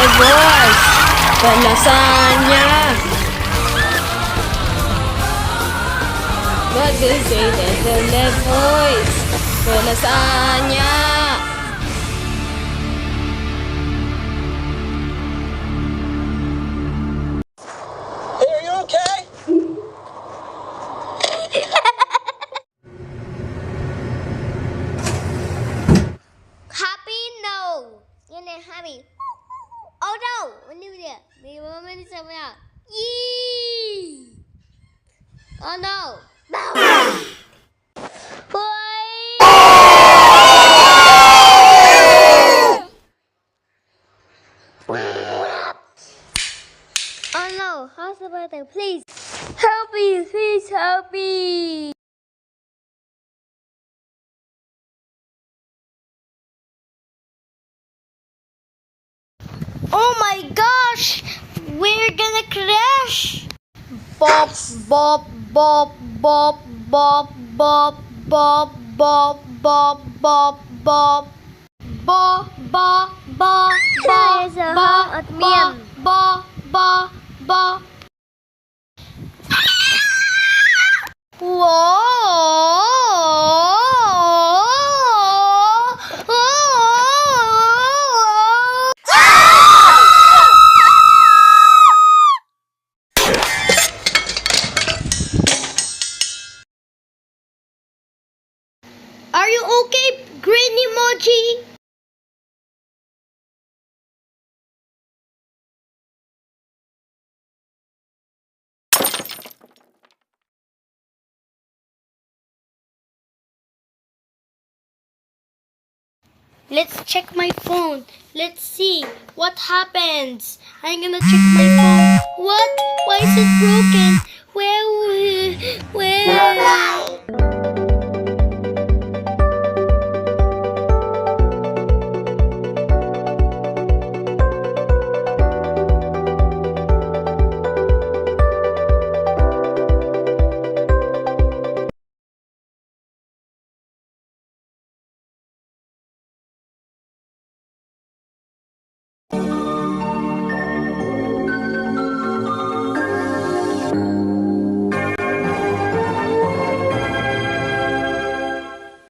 levels. Lasagna. What do you say that the levels? Lasagna. Hey, are you okay? Happy? No. Yun eh, happy. Oh no! Ano yun? Di ba sabi niya? Yee! Oh no! Hoy! Oh no! How's the weather? Please help me! Please help me! Oh my gosh! We're gonna crash! Bop, bop, bop, bop, bop, bop, bop, bop, bop, bop, bop. Ba, ba, ba, ba, ba, ba, ba, ba. Are you okay, green emoji? Let's check my phone. Let's see what happens. I'm gonna check my phone. What? Why is it broken? Where?